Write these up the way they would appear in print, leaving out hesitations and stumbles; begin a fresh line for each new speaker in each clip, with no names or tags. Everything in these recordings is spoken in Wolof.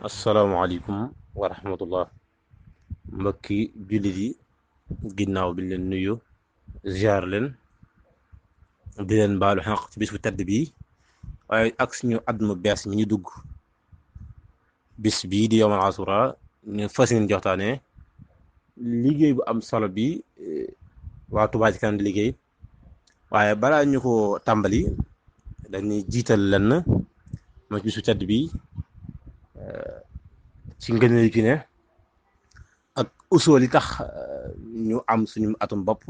asalaamaaleykum wa rahmatullah mbokki jullit yi ginnaaw bi leen nuyu ziar leen di leen baalu xaq ci bis bu tedd bii waaye ak suñu at mu bees mi ñu dugg bis bii di yowmal asura ñu fas yéene joxtaane liggéey bu am solo bi waa Touba ci kanam di liggéey waaye balaa ñu ko tàmbali dañuy jiital lenn mooy ci bis bu tedd bii ci ngëneel ci ne ak usul yi tax ñu am suñu atum bopp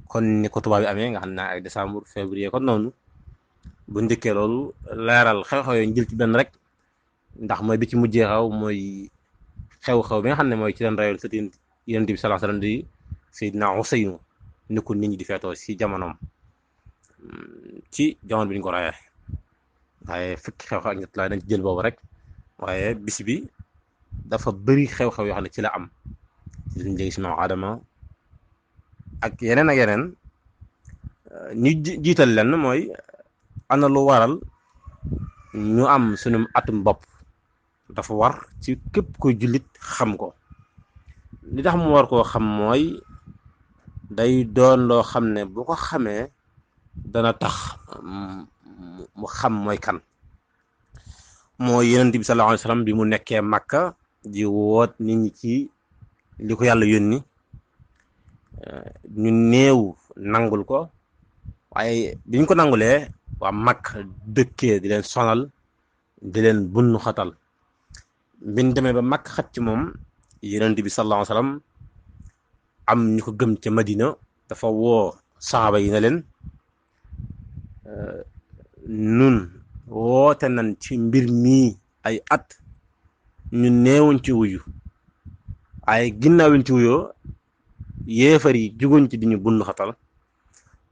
kon ni ko tubaab yi amee nga xam ne ay décembre février kon noonu bu njëkkee loolu leeral xew-xew yooyu njël ci benn rek ndax mooy bi ci mujjee xaw mooy xew-xew bi nga xam ne mooy ci leen rayul sët Yonent bi sallallahu alayhi wasallam di Seydina Useynu ni ko nit ñi di feetoo ci jamonoom ci jamono bi ñu ko rayee waaye fukki xew-xew ak ñett laa dañ ci jël boobu rek waaye bis bi dafa bëri xew-xew yoo xam ne ci la am ci suñu léegi si maam Adama ak yeneen ñu jiital lenn mooy ana lu waral ñu am suñu atum bopp dafa war ci képp koy jullit xam ko li tax mu war koo xam mooy day doon loo xam ne bu ko xamee dana tax mu xam mooy kan mooy Yonent bi sallallahu alayhi wasallam bi mu nekkee Makka di woot nit ñi ci li ko yàlla yónni ñu néew nangul ko waaye biñ ko nangulee waa Makka dëkkee di leen sonal di leen bunnu xatal biñ demee ba Makka xat ci moom Yonent bi sallallahu alayhi wasallam am ñu ko gëm ca Madina dafa woo saxaaba yi ne leen nun woote nañ ci mbir mii ay at ñu neewuñ ci wuyu ay ginnaawuñ ci wuyoo yéefar yi juguñ ci di ñu bund xatal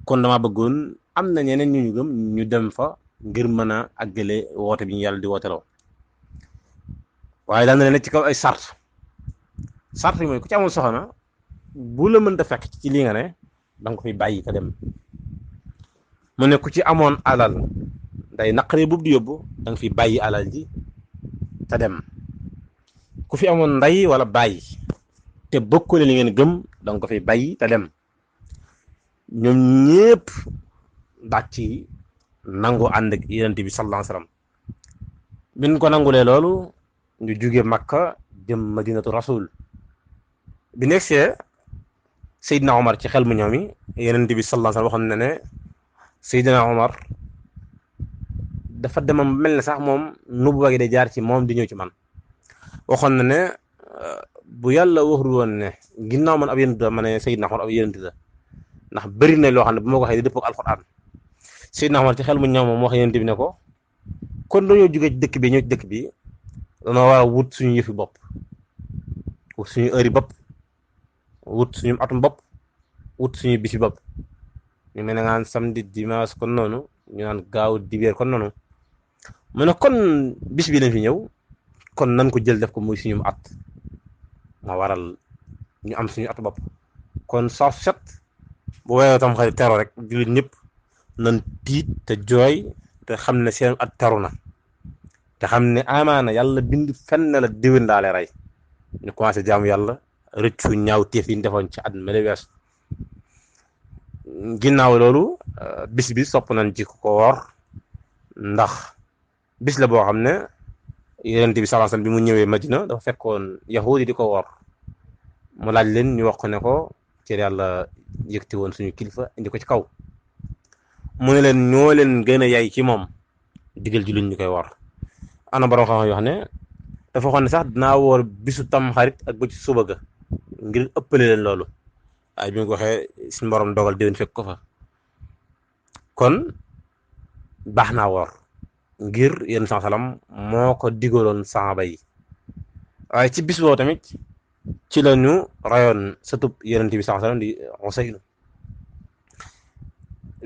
kon dama bëggoon am na ñeneen ñu gëm ñu dem fa ngir mën a àggale woote bi ñu yàlla di wooteloo waaye daal na ne ci kaw ay sart yi mooy ku ci amul soxna bu la mënta fekk ci li nga ne danga ko fi bàyyi te dem mu ne ku ci amoon alal day naqaree boobu di yóbbu da nga fi bàyyi alal ji te dem ku fi amoon ndey wala bàyyi te bokkule li ngeen gëm da nga ko fi bàyyi te dem ñoom ñépp daat ci nangu ànd ak Yonent bi sallallahu alayhi wasallam bin ko nangulee loolu ñu jóge Makka jëm Madinatu Rasul bi negsee Seydina Omar ci xel mu ñoom yi Yonent bi sallallahu alayhi wasallam waxoon na ne Seydina Omar dafa demam mel ne sax moom nubuwa gi day jaar ci moom di ñëw ci man waxoon na ne bu yàlla waxul woon ne ginnaaw man ab yonent la ma ne Seydina Omar ab yonent la ndax bëri na loo xam ne bu ma ko waxee di dëppoo ak alxuraan Seydina Omar ci xel mu ñëw moom wax yonent bi ne ko kon dañoo jógee ci dëkk bi ñëw ci dëkk bi dañoo war a wut suñu yëfi bopp wut suñu heure bopp wut suñu atum bopp wut suñu bisi bopp ñu mel ne nga naan samedi dimanche kon noonu ñu naan gaaw dibeer kon noonu mu ne kon bis bi lañ fi ñëw kon nan ko jël def ko muy suñu at ma waral ñu am suñu atu bopp kon saa set bu weeroo tam xarit tero rek jullit ñëpp nan tiit te jooy te xam ne seen at teru na te xam ne amaana yàlla bind fenn la diwén daa lay rey ñu commencé jaamu yàlla rëccu ñaaw téef yi ñu defoon ci at mele wees ginnaaw loolu bis bi sopp nañ ci ko woor ndax bis la boo xam ne Yonent bi sallallahu alayhi wasallam bi mu ñëwee Madina dafa fekkoon yahudi di ko woor mu laaj leen ñu wax ko ne ko ci yàlla yëkkati woon suñu kilifa indi ko ci kaw mu ne leen ñoo leen gën a yay ci moom digal ji luñ ñu koy woor ana borom xam-xam yoo xam ne dafa waxoon ne sax dinaa woor bisu tam xarit ak ba ci suba ga ngir ëppale leen loolu waaye bi nga ko waxee suñu borom dogal déwén fekk ko fa kon baax naa woor ngir yéen salaam moo ko digaloon saxaaba yi waaye ci bis boobu tamit ci la ñu rayoon sëtub Yonent bi sallallahu alayhi wasallam di Useynu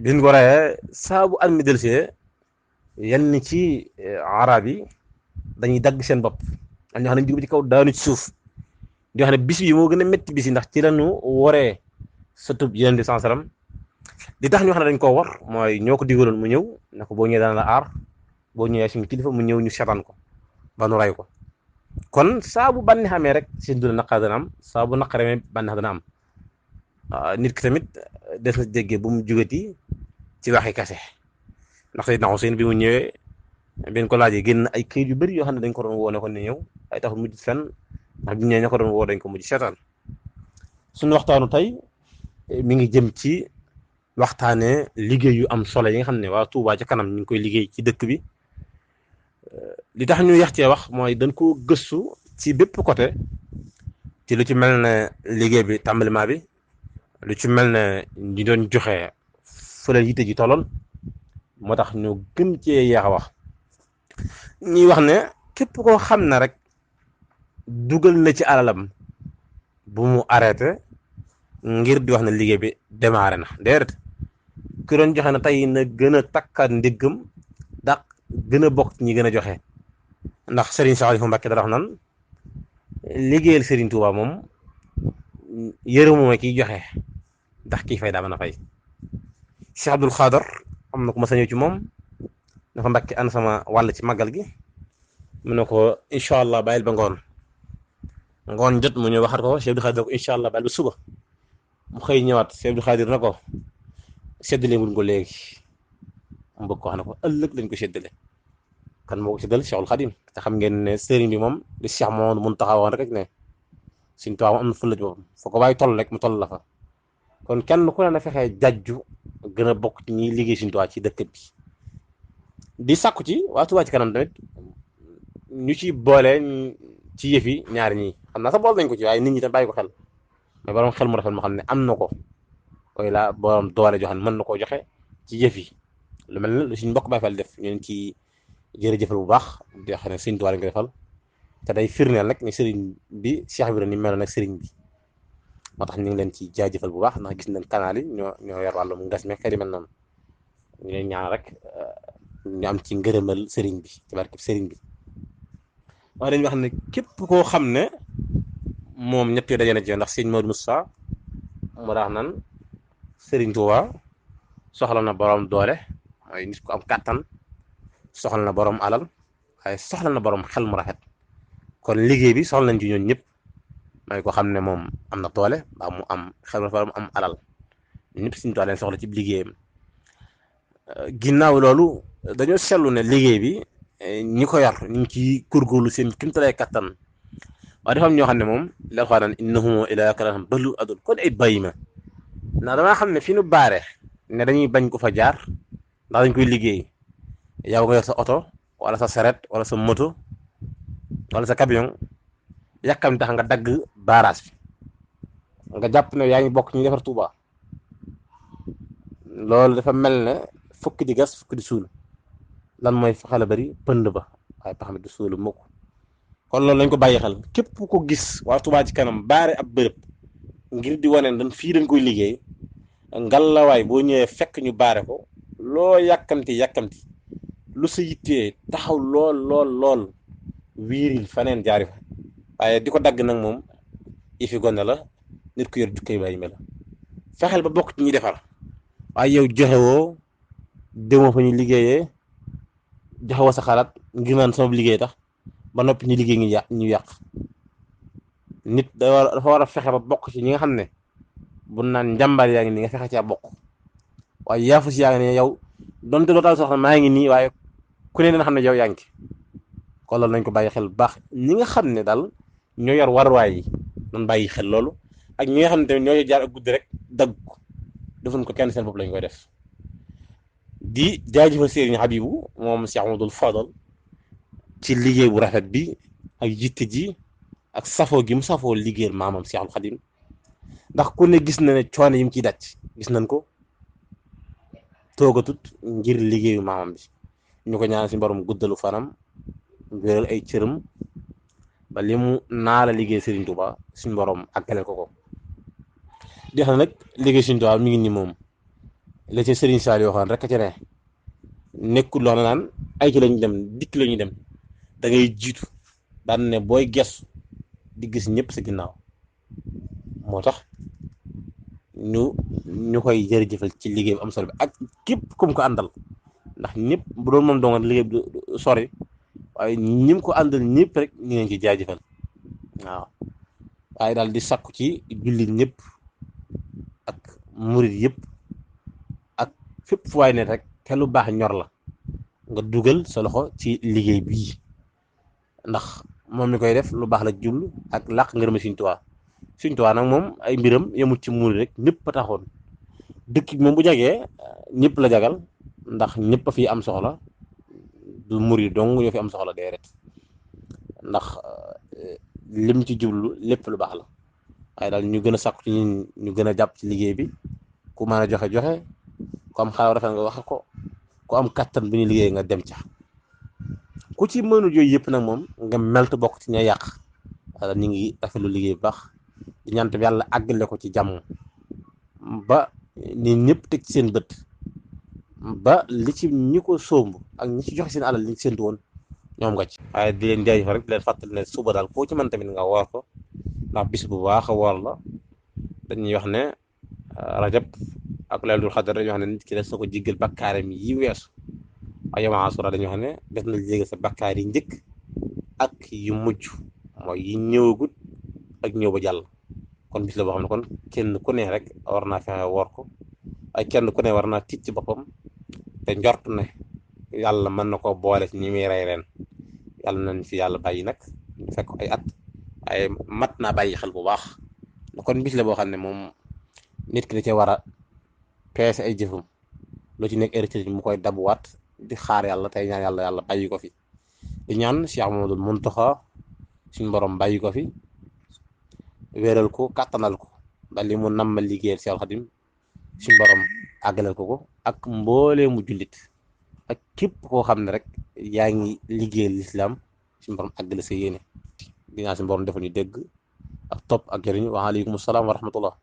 biñ ko rayee saa bu at mi delsee yenn ci arab yi dañuy dagg seen bopp am ñoo xam ne jóge ci kaw daanu ci suuf di wax ne bis bi moo gën a métti bis yi ndax ci la ñu waree sëtub Yonent bi sallallahu alayhi wasallam li tax ñu wax ne dañ koo war mooy ñoo ko digaloon mu ñëw ne ko boo ñëwee dana la aar boo ñëwee suñu kilifa mu ñëw ñu seetaan ko ba nu ray ko kon saa bu bànneex amee rek seen dund naqar dana am, saa bu naqar amee bànneex dana am. nit ki tamit des na déggee bu mu jugati ci waxi kase, ndax Seydina Xuseyn bi mu ñëwee biñ ko laajee génn ay këyit yu bëri yoo xam ne dañ ko doon woone ko ne ñëw ay taxul mujj fenn, ndax bi ñëwee ña ko doon woo dañ ko mujj seetaan. suñu waxtaanu tey mi ngi jëm ci waxtaanee liggéey yu am solo yi nga xam ne waa Touba ca kanam ñu ngi koy liggéey ci dëkk bi. li tax ñu yax cee wax mooy dañ ko gëstu ci bépp côté, ci lu ci mel ne liggéey bi tàmbaliment bi, lu ci mel ne ñi doon joxe fële yitte ji tolloon, moo tax ñu gën cee yeex a wax. ñuy wax ne képp koo xam ne rek dugal na ci alalam bu mu arrêté ngir di wax ne liggéey bi démarré na. déedéet, ki doon joxe na tey na gën a takkaat ndiggam ndax gën a bokk ci ñi gën a joxe, ndax Serigne Saliou Mbacké dara wax nan liggéeyal Serigne Touba moom yërëmuma kiy joxe ndax kii fay daa mën a fay. Cheikh Abdoul Khadar am na ku ma sa ñëw ci moom dafa Mbacké an sama wàll ci màggal gi, mu ne ko incha allah bàyyil ba ngoon jot mu ñëw waxat ko Cheikh Abdoul Khadar ko incha allah bàyyil ba suba. mu xëy ñëwaat Cheikh Abdoul Khadar na ko séddale wuñ ko léegi, mu bëgg ko wax ne ko ëllëg lañ ko séddale. kan moo ko séddal Cheikhul Khadim, te xam ngeen ne sëriñ bi moom li Cheikh moom mun taxawoon rek ne suñ tubaab am na fulla ci boppam, foo ko bàyyi toll rek mu toll la fa. kon kenn ku ne na fexee jajju gën a bokk ci ñiy liggéey suñ tubaab ci dëkk bi. di sàkku ci waa Touba ci kanam tamit ñu ci boole ci yëf yi ñaari ñii, xam naa sax bool nañ ko ci waaye nit ñi tam bàyyi ko xel, mais borom xel mu rafet moo xam ne am na ko koy la borom doole joxe mën na koo joxe ci yëf yi. lu mel ne lu suñ mbokk Baay Faal def ñu ci jërëjëfal bu baax di xam ne sëriñ Tuubaa lañ ko defal, te day firndeel nag ni sëriñ bi Cheikh Ibrahima ni mel nag sëriñ bi. moo tax ñu ngi leen ci jaajëfal bu baax ndax gis nañ canal yi ñoo yor wàllum ngas mi xëy mel noonu. ñu leen ñaan rek ñu am ci ngërëmal sëriñ bi ci barkeb sëriñ bi. waaye dañuy wax ne képp koo xam ne moom ñett yooyu daje na ci ndax sëriñ Modou Moussa mu daax nan sëriñ Tuubaa soxla na borom doole, mooy nit ku am kàttan, soxla na borom alal, waaye soxla na borom xel mu rafet. kon liggéey bi soxla nañ ci ñooñu ñëpp, mooy ko xam ne moom am na doole mbaa mu am xel mu rafet mu am alal, ñëpp suñu toile leen soxla ci liggéeyam. ginnaaw loolu dañoo seetlu ne liggéey bi ñi ko yor ñu ngi ciy góorgóorlu seen kéemtalaay kattan, waaye dafa am ñoo xam ne moom li Alxuraan naan innahum ilaa karaahim bal adul kon ay bàyyi ma. ndax damaa xam ne fi nu baare ne dañuy bañ ko fa jaar ndax dañ koy liggéey, yow nga yor sa oto wala sa saret wala sa moto wala sa camion yàkkam tax nga dagg barrage bi nga jàpp ne yaa ngi bokk ñu defar Touba. loolu dafa mel ne fukki di gas fukki di suul, lan mooy fa xala bari pënd ba waaye pax mi du suulu mukk. kon loolu lañ ko bàyyi xel, képp ko gis waa Touba ci kanam baare ab bërëb ngir di wane dañ fii dañ koy liggéey, ngalawaay boo ñëwee fekk ñu baare ko, loo yàkkamti lu sa yittee taxaw lool wiiril faneen jaari fa. waaye di ko dagg nag moom ifi gone la, nit ku yor jukkay bàyyi me la. fexeel ba bokk ci ñuy defar, waaye yow joxewoo demoo fa ñu liggéeyee, joxewoo sa xalaat ngir naan sama liggéey tax ba noppi ñu liggéey ñu yàq. nit dafa war a fexe ba bokk ci ñi nga xam ne bu naan njàmbaar yaa ngi nii nga fexe caa bokk, waaye yaafus yaa ngi ne yow donte doo taal soxla maa ngi nii waaye ku ne dina xam ne yow yaa ngi ci. kon loolu nañ ko bàyyi xel bu baax, ñi nga xam ne daal ñoo yor waruwaay yi nan bàyyi xel loolu, ak ñi nga xam ne tamit ñoo jaar ak guddi rek dagg ko defuñ ko kenn seen bopp lañ koy def. di jaajëfal Serigne Habibou moom Cheikh Amadou Fadal ci liggéey bu rafet bi ak jitte ji ak safoo gi mu safoo liggéeyal maamam Cheikhul Khadim, ndax ku ne gis na ne coono yi mu ciy daj gis nañ ko, toogatut ngir liggéeyu maamam bi. ñu ko ñaan suñu borom guddalu fanam, wéral ay cëram ba li mu naa la liggéey Serigne Touba suñu borom àggaleel ko. di xam nag liggéey Serigne Touba mi ngi ni moom la ci Serigne Saliou waxoon rek ca ne nekkul loo naan ay ci lañu dem dikk lañu dem, da ngay jiitu daan ne booy gestu di gis ñëpp sa ginnaaw. moo tax ñu koy jërëjëfal ci liggéey bu am solo bi ak képp kum ko àndal, ndax ñëpp bu doon moom dong liggéey bi sori waaye ñim ko àndal ñëpp rek ñu ngi ci jaajëfal waaw. waaye daal di sakku ci jullit ñëpp ak murit yëpp ak fépp fu waay ne rek te lu baax ñor la nga dugal sa loxo ci liggéey bii, ndax moom mi koy def lu baax la jublu ak làq ngërëm Sëriñ Tuubaa. Sëriñ Tuubaa nag moom ay mbiram yemut ci murit rek, ñëpp a taxoon. dëkk bi moom bu jagee ñëpp la jagal, ndax ñëpp a fi am soxla, du murit dong ñoo fi am soxla déedéet, ndax lim ci jublu lépp lu baax la. waaye daal ñu gën a sàkku ci ñun ñu gën a jàpp ci liggéey bi, ku mën a joxe joxe, ku am xalaat rafet nga waxe ko, ku am kattan bu ñu liggéey nga dem ca. ku ci mënul yooyu yëpp nag moom nga melt bokk ci ña yàq. wala ñu ngi rafetlu liggéey bu baax di ñaan tamit yàlla àggale ko ci jàmm ba nit ñëpp teg ci seen bët, ba li ci ñi ko sóomb ak ñi ci joxe seen alal li ñu séntu woon ñoom nga ci. waaye di leen jaajëfal rek di leen fàttali ne suba daal koo ci mën tamit nga woor ko, ndax bis bu baax a woor la. dañuy wax ne rajab ak laylatul xadar dañuy wax ne nit ki des na ko jéggal bakkaaram yi weesu, waaye yow Ashura dañuy wax ne def na jéggal sa bakkaar yi njëkk ak yu mujj, mooy yi ñëwagut ak ñëw ba jàll. kon bis la boo xam ne kon kenn ku ne rek war naa fexe woor ko, ay kenn ku ne war naa tiit ci boppam te njort ne yàlla mën na koo boole ci ñi muy rey ren. yàlla nañ fi yàlla bàyyi nag ñu fekk ay at, waaye mat naa bàyyi xel bu baax. kon bis la boo xam ne moom nit ki da cee war a peese ay jëfam, lu ci nekk hérité mu koy dabuwaat di xaar yàlla tey ñaan yàlla yàlla bàyyi ko fi. di ñaan Cheikh Mamadou Mountakha suñ borom bàyyi ko fi, wéeral ko, kàttanal ko ba li mu namm liggéeyal Seex Xadim suñ borom àggalal ko ak mboolee mu jullit ak képp koo xam ne rek yaa ngi liggéeyal lislaam suñ borom àggale sa yéene. di ñaan suñ borom defal ñu dégg ak topp ak jëriñ. wa aleykum salaam wa rahmatullah.